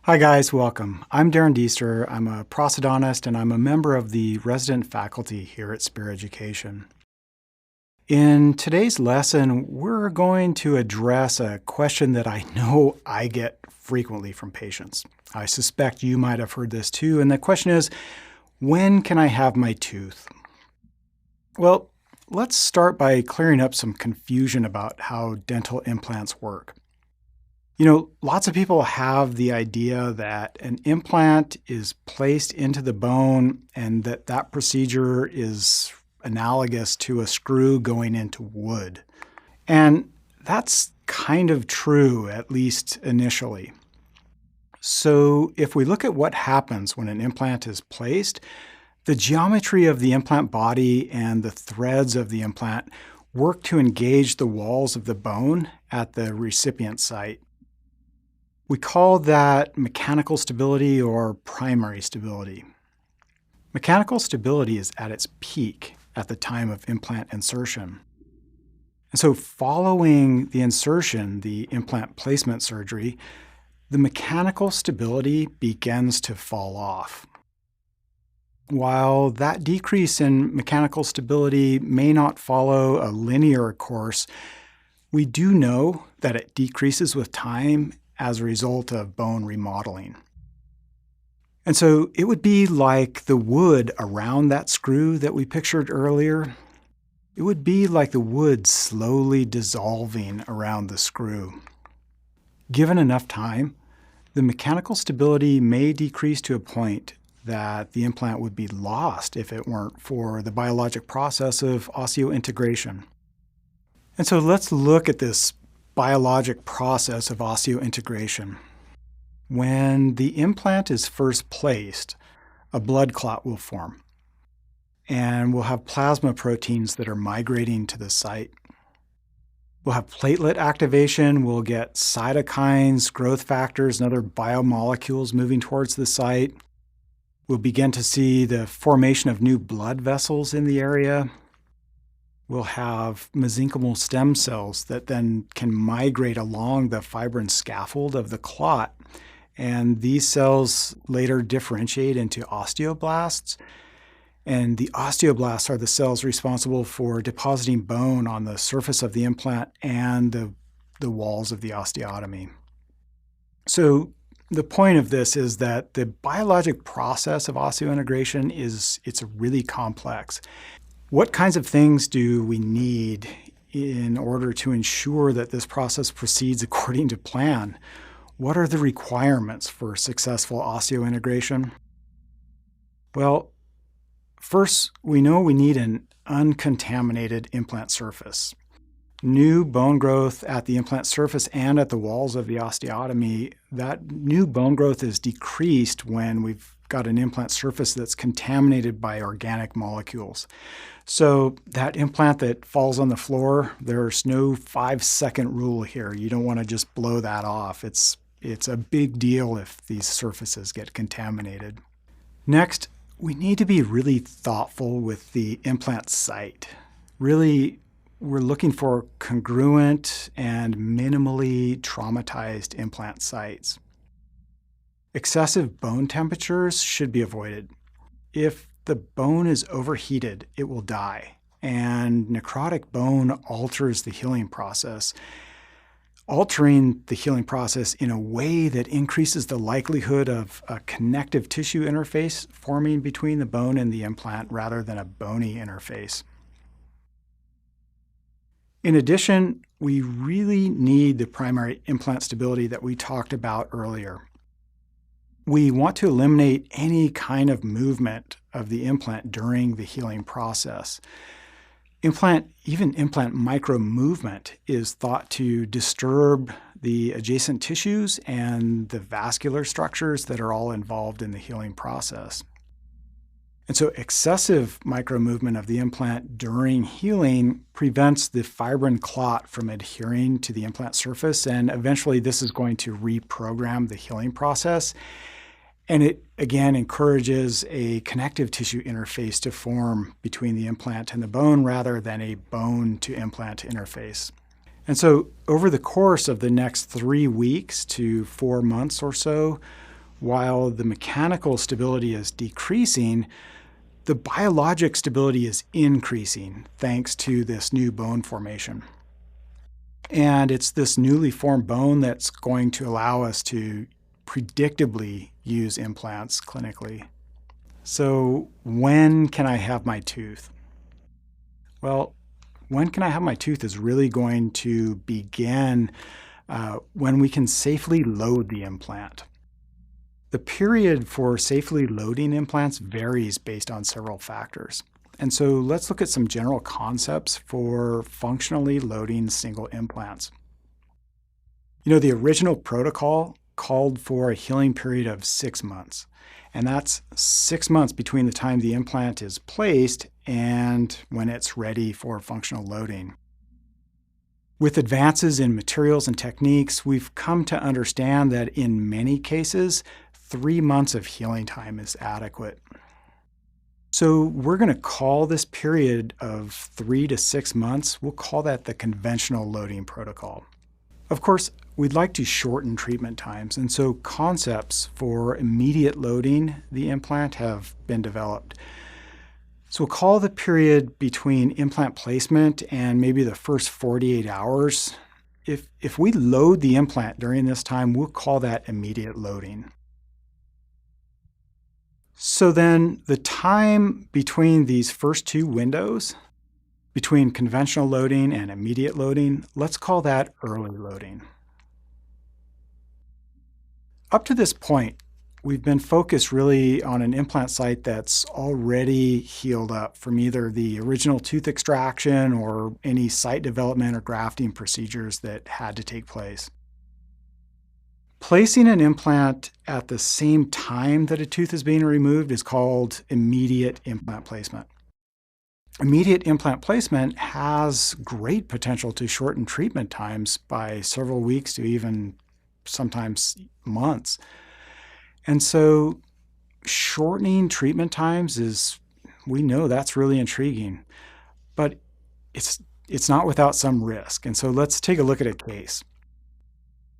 Hi guys, welcome. I'm Darren Deester. I'm a prosthodontist and I'm a member of the resident faculty here at Spear Education. In today's lesson, we're going to address a question that I know I get frequently from patients. I suspect you might have heard this too, and the question is, when can I have my tooth? Well, let's start by clearing up some confusion about how dental implants work. Lots of people have the idea that an implant is placed into the bone and that procedure is analogous to a screw going into wood. And that's kind of true, at least initially. So if we look at what happens when an implant is placed, the geometry of the implant body and the threads of the implant work to engage the walls of the bone at the recipient site. We call that mechanical stability or primary stability. Mechanical stability is at its peak at the time of implant insertion. And so following the insertion, the implant placement surgery, the mechanical stability begins to fall off. While that decrease in mechanical stability may not follow a linear course, we do know that it decreases with time as a result of bone remodeling. And so it would be like the wood around that screw that we pictured earlier. It would be like the wood slowly dissolving around the screw. Given enough time, the mechanical stability may decrease to a point that the implant would be lost if it weren't for the biologic process of osseointegration. And so let's look at this biologic process of osseointegration. When the implant is first placed, a blood clot will form, and we'll have plasma proteins that are migrating to the site. We'll have platelet activation, we'll get cytokines, growth factors, and other biomolecules moving towards the site. We'll begin to see the formation of new blood vessels in the area. We'll have mesenchymal stem cells that then can migrate along the fibrin scaffold of the clot. And these cells later differentiate into osteoblasts. And the osteoblasts are the cells responsible for depositing bone on the surface of the implant and the walls of the osteotomy. So the point of this is that the biologic process of osseointegration it's really complex. What kinds of things do we need in order to ensure that this process proceeds according to plan? What are the requirements for successful osseointegration? Well, first, we know we need an uncontaminated implant surface. New bone growth at the implant surface and at the walls of the osteotomy, that new bone growth is decreased when we've got an implant surface that's contaminated by organic molecules. So that implant that falls on the floor, there's no 5-second rule here. You don't want to just blow that off. It's a big deal if these surfaces get contaminated. Next, we need to be really thoughtful with the implant site. Really, we're looking for congruent and minimally traumatized implant sites. Excessive bone temperatures should be avoided. If the bone is overheated, it will die, and necrotic bone alters the healing process. Altering the healing process in a way that increases the likelihood of a connective tissue interface forming between the bone and the implant rather than a bony interface. In addition, we really need the primary implant stability that we talked about earlier. We want to eliminate any kind of movement of the implant during the healing process. Even implant micro-movement is thought to disturb the adjacent tissues and the vascular structures that are all involved in the healing process. And so excessive micro-movement of the implant during healing prevents the fibrin clot from adhering to the implant surface, and eventually this is going to reprogram the healing process. And it, again, encourages a connective tissue interface to form between the implant and the bone rather than a bone-to-implant interface. And so over the course of the next 3 weeks to 4 months or so, While the mechanical stability is decreasing, the biologic stability is increasing thanks to this new bone formation. And it's this newly formed bone that's going to allow us to predictably use implants clinically. So, when can I have my tooth? Well, when can I have my tooth is really going to begin when we can safely load the implant. The period for safely loading implants varies based on several factors. And so let's look at some general concepts for functionally loading single implants. The original protocol called for a healing period of 6 months. And that's 6 months between the time the implant is placed and when it's ready for functional loading. With advances in materials and techniques, we've come to understand that in many cases, 3 months of healing time is adequate. So we're going to call this period of 3 to 6 months, we'll call that the conventional loading protocol. Of course, we'd like to shorten treatment times, and so concepts for immediate loading the implant have been developed. So we'll call the period between implant placement and maybe the first 48 hours. If we load the implant during this time, we'll call that immediate loading. So then the time between these first two windows, between conventional loading and immediate loading, let's call that early loading. Up to this point, we've been focused really on an implant site that's already healed up from either the original tooth extraction or any site development or grafting procedures that had to take place. Placing an implant at the same time that a tooth is being removed is called immediate implant placement. Immediate implant placement has great potential to shorten treatment times by several weeks to even sometimes months. And so shortening treatment times we know that's really intriguing, but it's not without some risk. And so let's take a look at a case.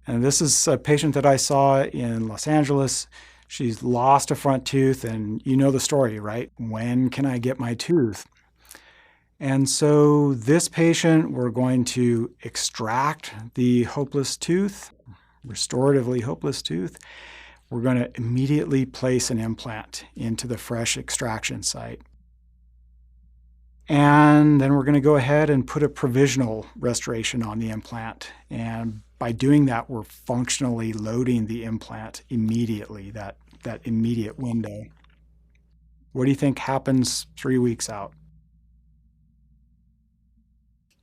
And this is a patient that I saw in Los Angeles. She's lost a front tooth, and you know the story, right? When can I get my tooth? And so this patient, we're going to extract the hopeless tooth, restoratively hopeless tooth. We're going to immediately place an implant into the fresh extraction site. And then we're going to go ahead and put a provisional restoration on the implant. And by doing that, we're functionally loading the implant immediately, that immediate window. What do you think happens 3 weeks out?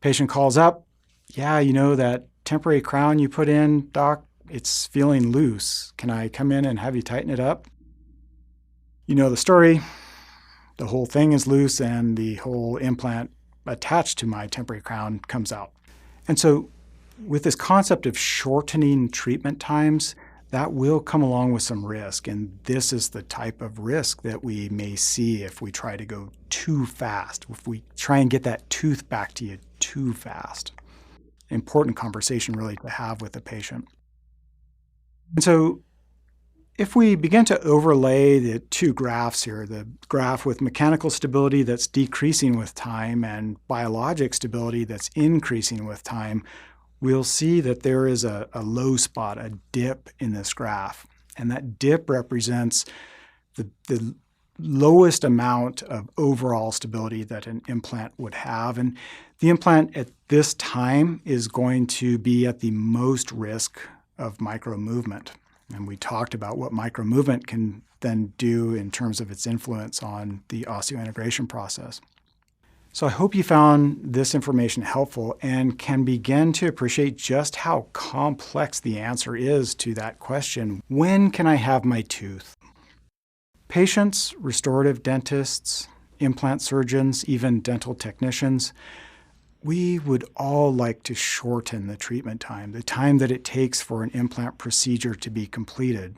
Patient calls up, yeah, that temporary crown you put in, doc, it's feeling loose. Can I come in and have you tighten it up? You know the story. The whole thing is loose and the whole implant attached to my temporary crown comes out. And so with this concept of shortening treatment times, that will come along with some risk. And this is the type of risk that we may see if we try to go too fast, if we try and get that tooth back to you too fast. Important conversation really to have with the patient. And so if we begin to overlay the two graphs here, the graph with mechanical stability that's decreasing with time and biologic stability that's increasing with time, we'll see that there is a low spot, a dip in this graph. And that dip represents the lowest amount of overall stability that an implant would have. And the implant at this time is going to be at the most risk of micromovement. And we talked about what micromovement can then do in terms of its influence on the osseointegration process. So I hope you found this information helpful and can begin to appreciate just how complex the answer is to that question, when can I have my tooth? Patients, restorative dentists, implant surgeons, even dental technicians, we would all like to shorten the treatment time, the time that it takes for an implant procedure to be completed.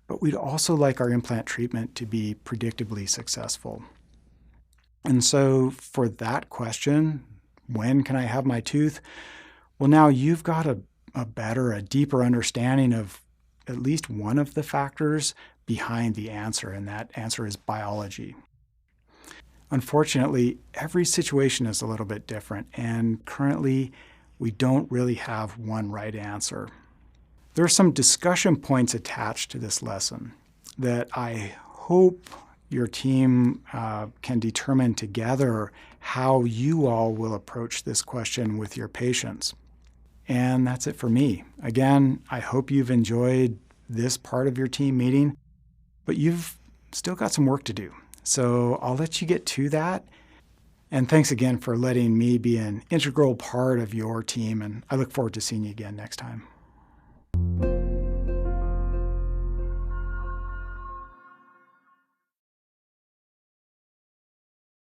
But we'd also like our implant treatment to be predictably successful. And so for that question, when can I have my tooth? Well, now you've got a deeper understanding of at least one of the factors behind the answer, and that answer is biology. Unfortunately, every situation is a little bit different, and currently we don't really have one right answer. There are some discussion points attached to this lesson that I hope your team can determine together how you all will approach this question with your patients. And that's it for me. Again, I hope you've enjoyed this part of your team meeting, but you've still got some work to do. So I'll let you get to that. And thanks again for letting me be an integral part of your team, and I look forward to seeing you again next time.